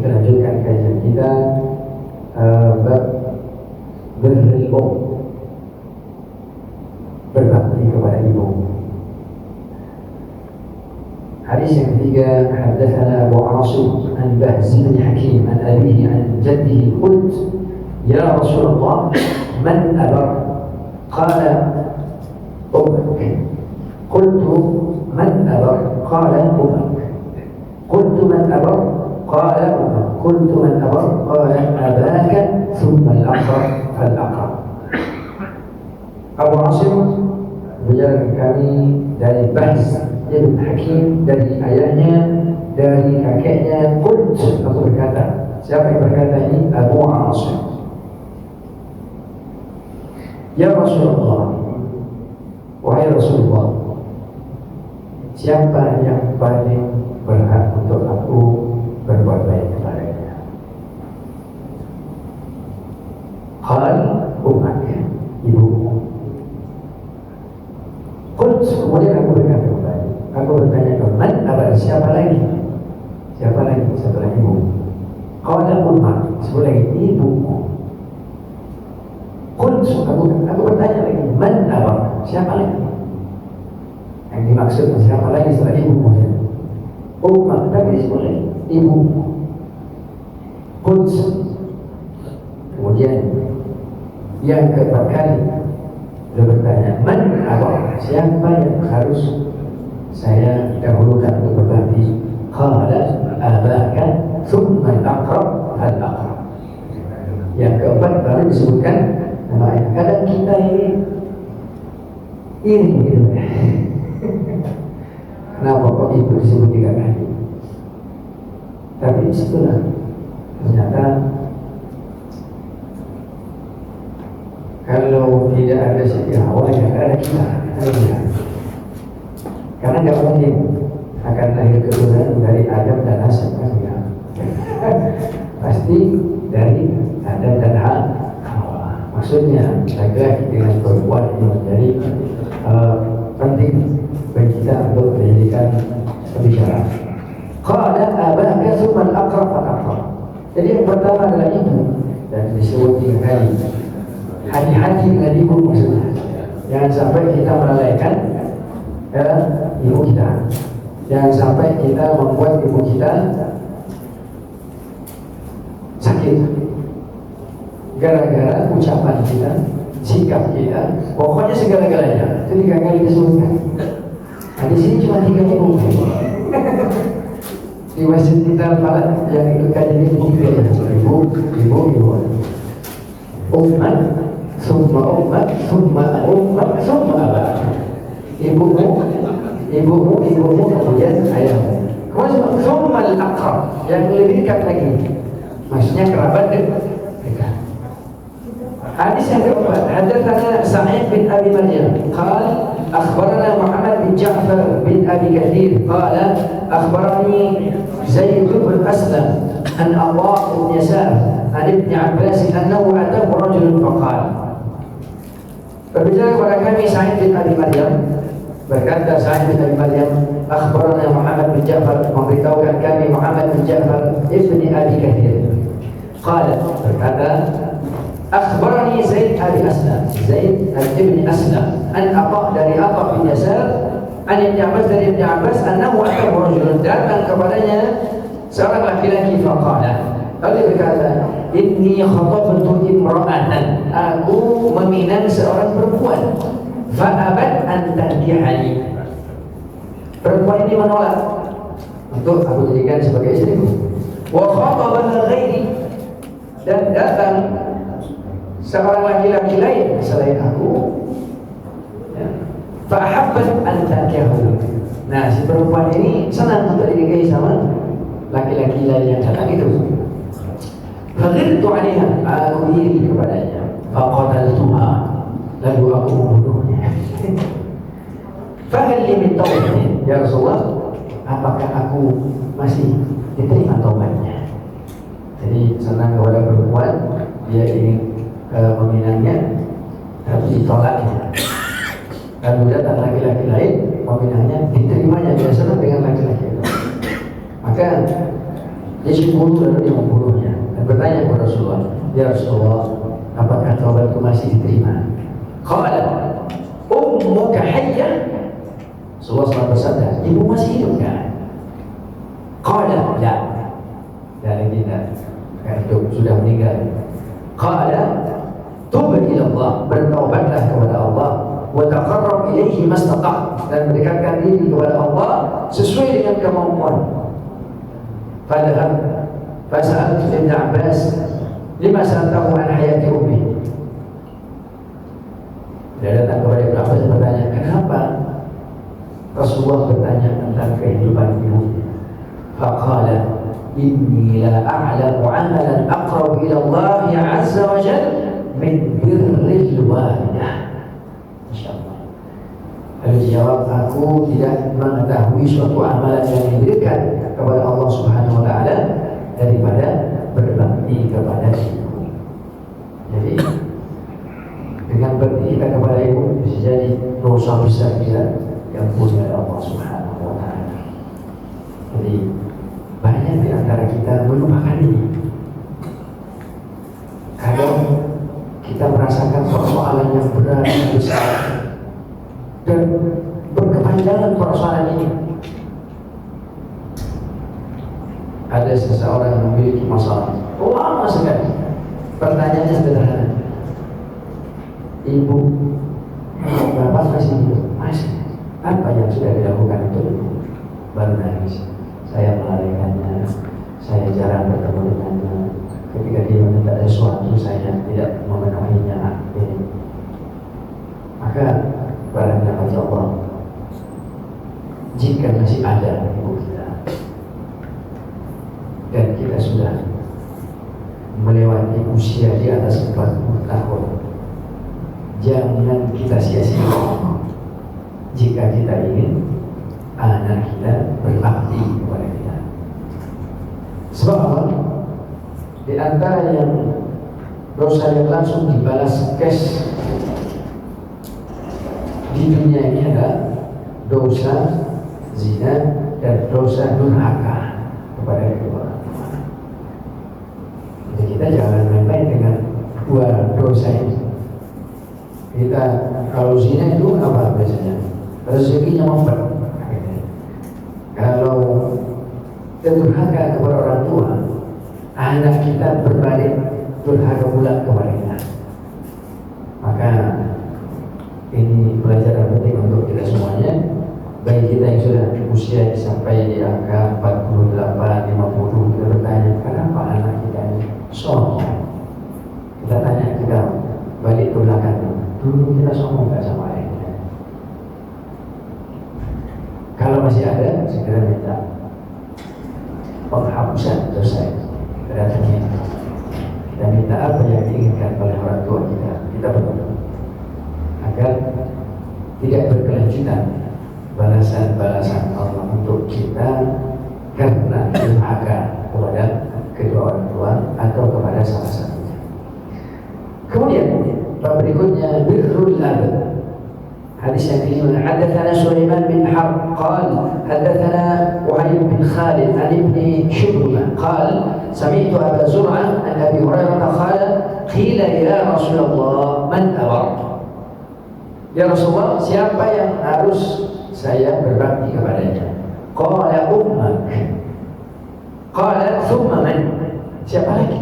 kita lanjutkan kajian kita bab birrul um, berbakti kepada ibu. Hadis yang ketiga, haddatsana Abu Asim an Bahz bin Hakim an abihi an jaddihi qult ya Rasulullah man abar qala ummuk qultu man abar qala ummuk qultu man abar qala ummuk qultu man abar qala abaka thumma al-aqrab fal-aqrab. Abu Asim berjalan kami dari Bahz bin Hakim, dari ayahnya, dari kakeknya. Qult, aku berkata. Siapa yang berkata ini? Abu Asim. Ya Rasulullah, wahai Rasulullah, siapa yang paling berhak untuk aku berbuat baik kepadanya? Qal ummak, ibumu. Qult, kemudian aku berkata kembali, aku bertanya kepada man, siapa lagi? Siapa lagi setelah ibu? Qala ummak, sebelah lagi ibumu. Qult, aku bertanya lagi, man abar, siapa lagi? Yang dimaksud siapa lagi setelah ibumu? Ummak, tapi disebut lagi ibumu. Qult, kemudian yang keempat kali dia bertanya, man abar, siapa yang harus saya dahulukan untuk berbakti? Qala abaka thumma al-aqrab fal-aqrab. Yang keempat baru disebutkan nama ayah. Kadang kita ini gitu. Kenapa kok itu disebut 3 kali? Tapi disitulah ternyata kalau tidak ada Siti Hawa, ya ada kita. Karena nggak mungkin akan lahir keturunan dari Adam dan Hasan, kan ya? Pasti dari Adam dan Hawa. Maksudnya laki-laki dengan perempuan ini menjadi penting bagi kita untuk menjadikan pembicaraan. Qala abaka thumma al-aqrab fal-aqrab. Jadi yang pertama adalah ibu, dan disebut 3 kali. Hati-hati dengan ibu maksudnya. Jangan sampai kita melalaikan ibu kita. Jangan sampai kita membuat ibu kita sakit gara-gara ucapan kita, sikap kita, pokoknya segala-galanya. Itu 3 kali disebutkan. Nah, di sini cuma 3 ibu. Di masjid kita Falak yang ikut kajian ini 3 ibu. Ummat, summa ummat, summa ummat, summa abad. Ibumu, kemudian ayahmu. Kemudian summa al-aqrab, yang lebih dekat lagi. Maksudnya kerabat dekat. Hadis yang keempat, haddatsana Sa'id bin Abi Maryam qala akhbarana Muhammad bin Ja'far bin Abi Kathir qala akhbarani Zaid bin Aslam an Allah bin Yasar an Ibn Abbas annahu atahu rajulun faqala. Berbicara kepada kami Sa'id bin Abi Maryam, berkata Sa'id bin Abi Maryam, akhbarana Muhammad bin Ja'far, memberitahukan kami Muhammad bin Ja'far ibni Abi Kathir. Qala, berkata, akhbarani Zaid bin Aslam, Zaid ibni Aslam, an Atha dari Atha bin Yasar, an Ibn Abbas dari Ibn Abbas, annahu atahu rajulun, datang kepadanya seorang laki-laki faqala. Lalu berkata, inni khatabtu imra'atan, aku meminang seorang perempuan. Fa'abat an tankihani, perempuan ini menolak untuk aku jadikan sebagai istriku. Wa khatabaha ghairi, dan datang seorang laki-laki lain selain aku. Fa'ahabbat an tankihahu, nah si perempuan ini senang untuk dinikahi sama laki-laki lain yang datang itu. Faghirtu 'alaiha, aku iri kepadanya. Faqataltuha, lalu aku membunuhnya. Fahal li min taubatin, ya Rasulullah, apakah aku masih diterima taubatnya? Jadi senang kepada perempuan, dia ingin meminangnya, tapi ditolaknya. Lalu datang laki-laki lain, meminangnya, diterimanya, dia senang dengan laki-laki itu. Maka Dia bunuh lalu dia membunuhnya dan bertanya kepada Rasulullah, ya Rasulullah, apakah taubatku masih diterima? Qala ummuka hayyah. Rasulullah SAW bersabda, ibu masih hidup kan? Qala la. Dan tidak, karena itu sudah meninggal. Qala tub ila Allah, bertaubatlah kepada Allah, wa taqarrab ilaihi mastata', dan mendekatkan diri kepada Allah sesuai dengan kemampuan. Padahal fasa'altu Ibn Abbas lima sa'altahu an hayati ummi. Dia datang kepada Ibn Abbas dan bertanya, kenapa Rasulullah bertanya tentang kehidupan ibu? Faqala inni la a'lamu 'amalan aqrabu ila Allah 'azza wa jalla min birril walidah. Masyaallah. Lalu dijawab, aku tidak mengetahui suatu amalan yang dekat kepada Allah Subhanahu wa taala daripada berbakti kepada ibu. Jadi dengan berbakti kita kepada ibu bisa jadi dosa besar kita yang punya Allah Subhanahu wa taala. Jadi banyak di antara kita melupakan ini. Kadang kita merasakan persoalan yang berat yang besar dan berkepanjangan persoalan ini. Ada seseorang yang memiliki masalah lama sekali. Pertanyaannya sederhana, ibu, bapak masih hidup? Masih. Apa yang sudah dilakukan untuk ibu? Baru nangis. Saya melalaikannya, saya jarang bertemu dengannya. Ketika dia meminta sesuatu, saya tidak memenuhinya. Maka barangnya kata Allah, jika masih ada ibu kita dan kita sudah melewati usia di atas 40 tahun, jangan kita sia-sia jika kita ingin anak kita berbakti kepada kita. Sebab apa? Di antara yang dosa yang langsung dibalas cash di dunia ini adalah dosa zina dan dosa durhaka kepada kedua orang tua. Jadi kita jangan main-main dengan dua dosa ini. Kita kalau zina itu apa biasanya? Rezekinya mampet. Kalau durhaka kepada orang tua, anak kita berbalik durhaka pula kepada kita. Maka ini pelajaran penting untuk kita semuanya. Bagi kita yang sudah usia sampai di angka 48, 50, kita bertanya, kenapa anak kita ini sombong? Kita tanya, kita balik ke belakang. Dulu kita sombong gak sama ayah kita? Kalau masih ada, segera minta penghapusan dosa. Kita datangnya, kita minta apa yang diinginkan oleh orang tua kita. Kita berdoa agar tidak berkelanjutan balasan-balasan Allah untuk kita karena durhaka kepada kedua orang tua atau kepada salah satunya. Kemudian bab berikutnya birrul ab. Hadis yang kelima, hadatsana Sulaiman bin Harb qala hadatsana Wahib bin Khalid an ibni Shubruma qala sami'tu Aba Zur'ah an Abi Hurairah qala qila ya Rasulullah man abar. Ya Rasulullah, siapa yang harus saya berbakti kepadanya? Qala ummak. Qala thumma man? Siapa lagi?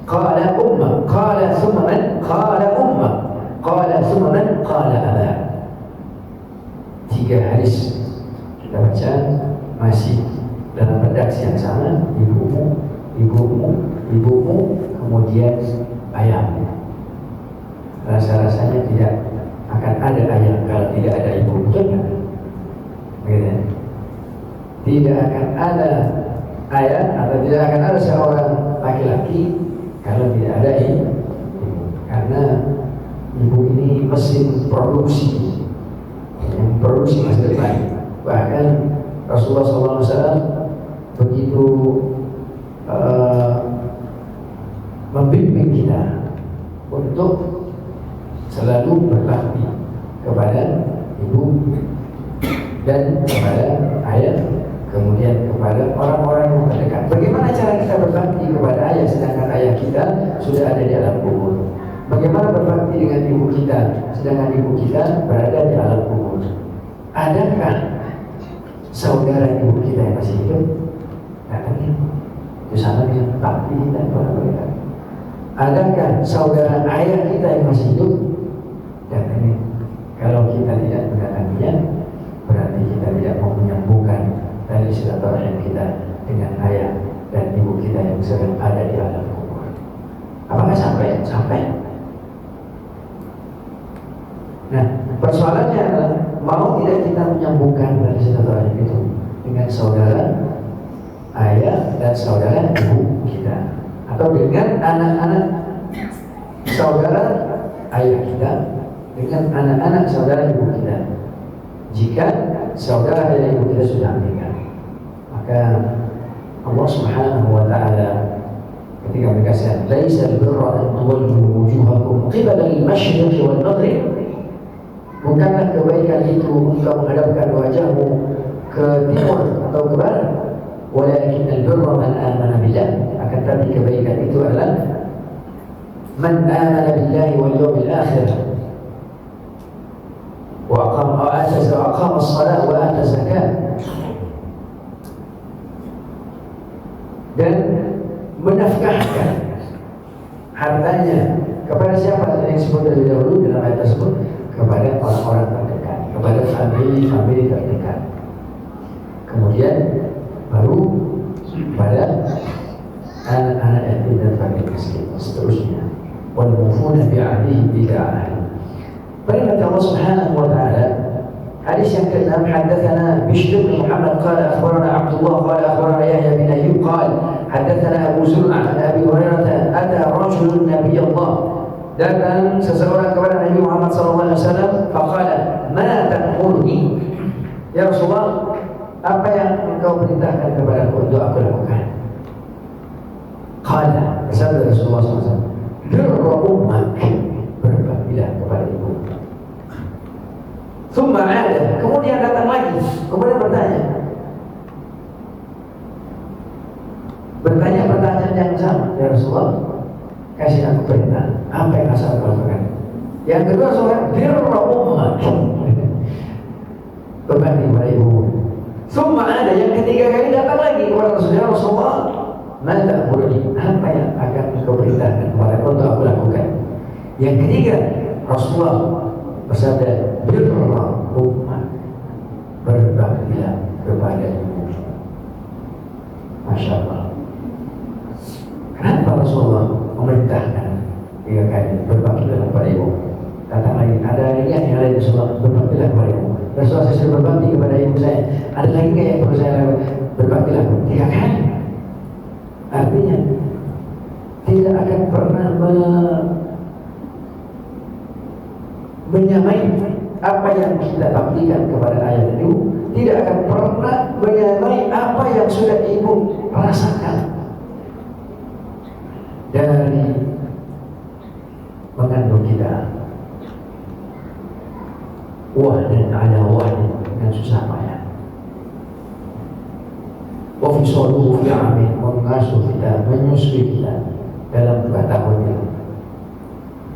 Qala ummak. Qala thumma man? Qala ummak. Qala thumma man? Qala abak. 3 hadis kita baca masih dalam redaksi yang sama, ibumu, ibumu, ibumu, kemudian ayahmu. Rasa-rasanya tidak akan ada ayah kalau tidak ada ibu, betul kan? Begitu. Tidak akan ada ayah atau tidak akan ada seorang laki-laki kalau tidak ada ibu. Karena ibu ini mesin produksi yang produksi masa depan. Bahkan Rasulullah SAW begitu membimbing kita untuk selalu berbakti kepada ibu dan kepada ayah, kemudian kepada kepada orang-orang yang terdekat. Bagaimana cara kita berbakti kepada ayah sedangkan ayah kita sudah ada di alam kubur? Bagaimana berbakti dengan ibu kita sedangkan ibu kita berada di alam kubur? Adakah saudara ibu kita yang masih hidup? Katanya itu sama dengan bakti kita kepada mereka. Adakah saudara ayah kita yang masih hidup? Katanya kalau kita tidak mendatanginya, berarti kita tidak mau menyambungkan tali silaturahim kita dengan ayah dan ibu kita yang sedang ada di alam kubur. Apakah sampai? Sampai. Nah, persoalannya adalah mau tidak kita menyambungkan tali silaturahim itu dengan saudara ayah dan saudara ibu kita, atau dengan anak-anak saudara ayah kita dengan anak-anak saudara ibu kita. Jika saudara dan ibu kita sudah meninggal, maka Allah Subhanahu wa taala ketika berkata, "Laisa al-birra an tuwallu wujuhakum qibala al-masyriq wal maghrib." Bukanlah kebaikan itu untuk menghadapkan wajahmu ke timur atau ke barat. Walakin al-birra man amana billah. Akan tapi kebaikan itu adalah man amana billahi wal yawmil akhir. وأقام الصلاة وآتى الزكاة, dan menafkahkan hartanya kepada siapa yang disebut lebih dahulu dalam ayat tersebut, kepada orang-orang terdekat, kepada famili terdekat, kemudian baru pada anak-anak yatim dan fakir miskin, seterusnya. Wal mufuna bi'ahdihim idza ahadu. Perintah Allah Subhanahu wa taala. Hadis yang ke-6, haddatsana Bishr bin Muhammad qala akhbarana Abdullah qala akhbarana Yahya bin Ayyub qala haddatsana Abu Zur'ah an Abi Hurairah ata rajulun Nabiy Allah, datang seseorang kepada Nabi Muhammad sallallahu alaihi wasallam, faqala ma ta'muruni, ya Rasulullah, apa yang engkau perintahkan kepadaku untuk aku lakukan? Qala, bersabda Rasulullah sallallahu alaihi wasallam, birra ummak, berbaktilah kepada ibu. Tsumma ada, kemudian datang lagi, kemudian bertanya pertanyaan yang sama, ya Rasulullah, kasih aku perintah, apa yang harus aku lakukan? Yang kedua Rasulullah, birra ummak, berbakti kepada ibu. Tsumma ada, yang ketiga kali datang lagi kepada Rasulullah, ma ta'muruni, apa yang akan engkau perintahkan kepada aku untuk aku lakukan? Yang ketiga Rasulullah bersabda, birra ummak, berbaktilah kepada ibu. Masya Allah. Kenapa Rasulullah memerintahkan 3 kali berbaktilah kepada ibu? Kata lagi, ada lagi yang lain Rasulullah, berbaktilah kepada ibu. Rasulullah, saya sudah berbakti kepada ibu saya. Ada lagi yang perlu saya lakukan? Berbaktilah 3 kali. Artinya tidak akan pernah menyamai apa yang kita baktikan kepada ayah dan ibu, tidak akan pernah menyamai apa yang sudah ibu rasakan dari mengandung kita, wahdan ala wahdan, dengan susah payah, wa fisaluhu fi amin, mengasuh kita, menyusui kita dalam 2 tahun ini.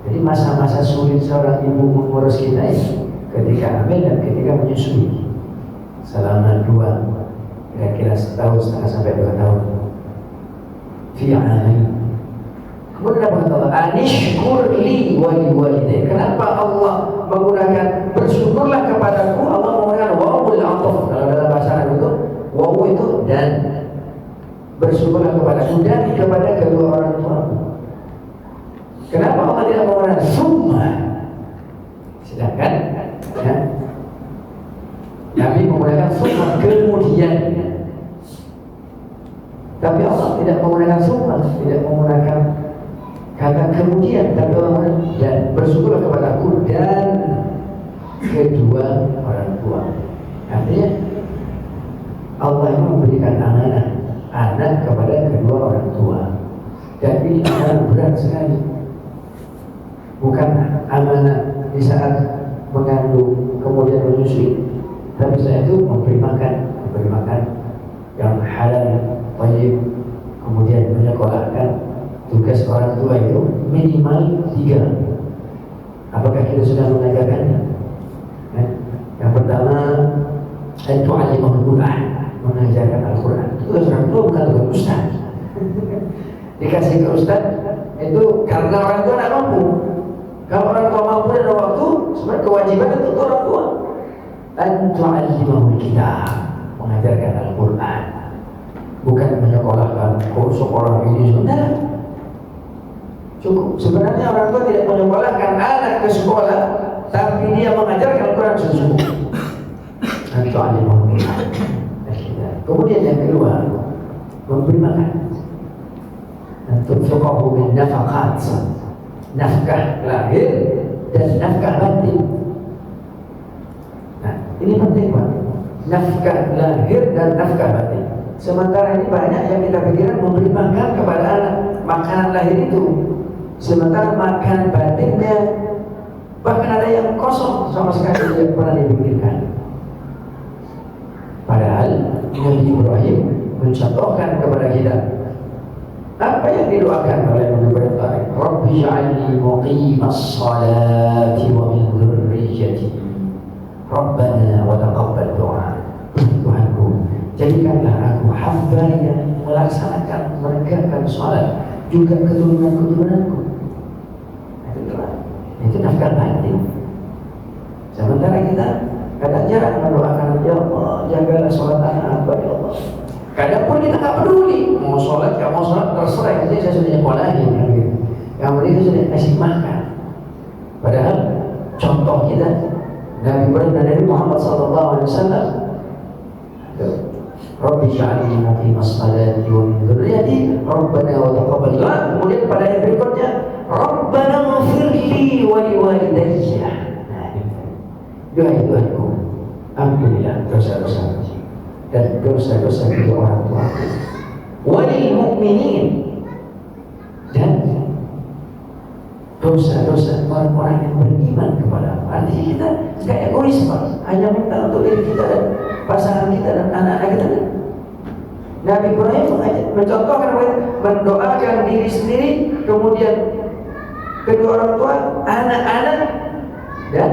Jadi masa-masa sulit seorang ibu mengurus kita ini ketika hamil dan ketika menyusui, selama 2, kira-kira 1,5 tahun sampai 2 tahun. Fi amin. Kemudian apa kata Allah? Anishkur li wa liwalidayk. Kenapa Allah menggunakan bersyukurlah kepadaku? Allah menggunakan wawul ataf. Kalau dalam bahasa Arab itu wawu itu dan, bersyukurlah kepadaku dan kepada kedua orang tua. Kenapa Allah tidak menggunakan summa? Sedangkan ya, Nabi menggunakan summa kemudian. Tapi Allah tidak menggunakan summa, tidak menggunakan kata kemudian, tapi Allah dan bersyukurlah kepadaku dan kedua orang tua. Artinya Allah yang memberikan amanah anak kepada kedua orang tua, dan ini amanah berat sekali. Bukan amanah di saat mengandung kemudian menyusui, tapi saya itu memberi makan yang halal, wajib, kemudian menyekolahkan. Tugas orang tua itu minimal 3. Apakah kita sudah mengajarkannya? Yang pertama, tu'allimahul Qur'an, mengajarkan Al-Quran. Tugas orang tua bukan tugas ustaz. Dikasih ke ustaz itu karena orang tua tidak mampu. Kalau orang tua mampu dan ada waktu, sebenarnya kewajiban untuk orang tua. Tu'allimahul kitab, mengajarkan Al-Quran, bukan menyekolahkan sekolah ini sudah cukup. Sebenarnya orang tua tidak menyekolahkan anak ke sekolah, tapi dia mengajarkan Al-Quran sesungguhnya. Kemudian yang kedua, memberi makan. Tunfiqahu min nafaqat, nafkah lahir dan nafkah batin. Nah, ini penting Pak. Nafkah lahir dan nafkah batin. Sementara ini banyak yang kita pikirkan memberi makan kepada anak, makanan lahir itu. Sementara makan batinnya bahkan ada yang kosong sama sekali tidak pernah dipikirkan. Padahal Nabi Ibrahim mencontohkan kepada kita apa yang didoakan oleh Nabi Ibrahim. Rabbi ja'alni muqimas salati wa min dzurriyyati Rabbana wa taqabbal du'a. Tuhanku, jadikanlah aku hamba yang melaksanakan menegakkan salat juga keturunan-keturunanku. Itu nafkah batin. Sementara kita kadang jarang mendoakan, ya Allah jagalah sholat anak hamba ya Allah. Kadang pun kita tak peduli mau sholat, gak mau sholat terserah, yang penting saya sudah nyekolahin gitu. Yang penting saya sudah kasih makan. Padahal contoh kita Nabi Ibrahim dan Nabi Muhammad SAW. Rabbi ja'alni muqimas salati wa min dzurriyyati Rabbana wa taqabbal du'a. Kemudian pada ayat berikutnya Rabbana ighfirli wa liwalidayya. Doa Tuhanku, ampunilah dosa-dosa dan dosa-dosa kedua orang tua, walil mu'minin, dan dosa-dosa orang-orang yang beriman kepada Allah. Artinya kita tidak egois Pak, hanya minta untuk diri kita dan pasangan kita dan anak-anak kita. Nabi Ibrahim mencontohkan mendoakan diri sendiri, kemudian kedua orang tua, anak-anak, dan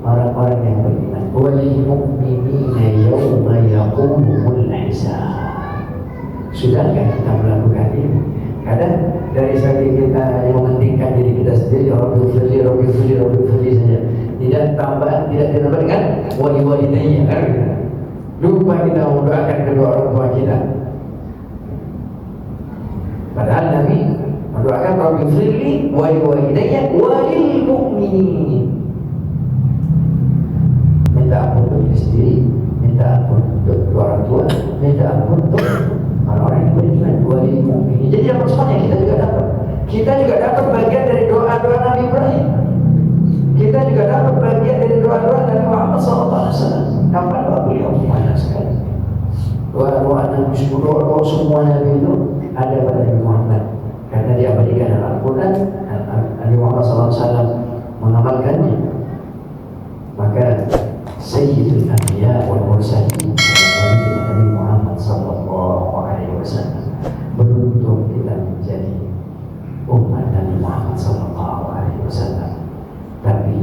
orang-orang yang beriman. Walil mu'minina yawma yaqumul hisab. Sudahkah kita melakukan ini? Kadang dari segi kita yang mementingkan diri kita sendiri, Rabbi firli saja. Tidak tambah, tidak ditambah dengan wali-walidayya kan? Lupa kita mendoakan kedua orang tua kita. Padahal Nabi mendoakan Rabbi firli wali-walidayya walil mu'minin. Minta ampun untuk diri sendiri, minta ampun untuk kedua orang tua, minta ampun untuk orang-orang yang beriman, walil mu'minin. Jadi apa semuanya kita juga dapat. Kita juga dapat bagian dari doa-doa Nabi Ibrahim. Kita juga dapat bagian dari doa-doa Nabi Muhammad SAW. Kapan doa beliau banyak sekali. Doa-doa Nabi, doa-doa semua Nabi itu ada pada Nabi Muhammad. Karena diabadikan dalam Al-Quran, Nabi Muhammad SAW mengamalkannya. Maka Sayyidul Anbiya wal Mursalin Nabi Muhammad SAW beruntung kita menjadi umat Nabi Muhammad SAW. Tapi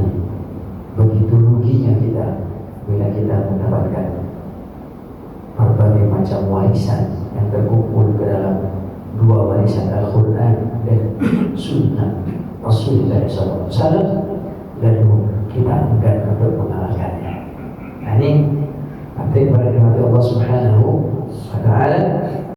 begitu ruginya kita bila kita mendapatkan berbagai macam warisan yang terkumpul ke dalam dua warisan Al-Quran dan Sunnah Rasulullah SAW, lalu kita enggan untuk mengalahkannya. Nah, ini penting pada nikmat Allah Subhanahu wa Ta'ala.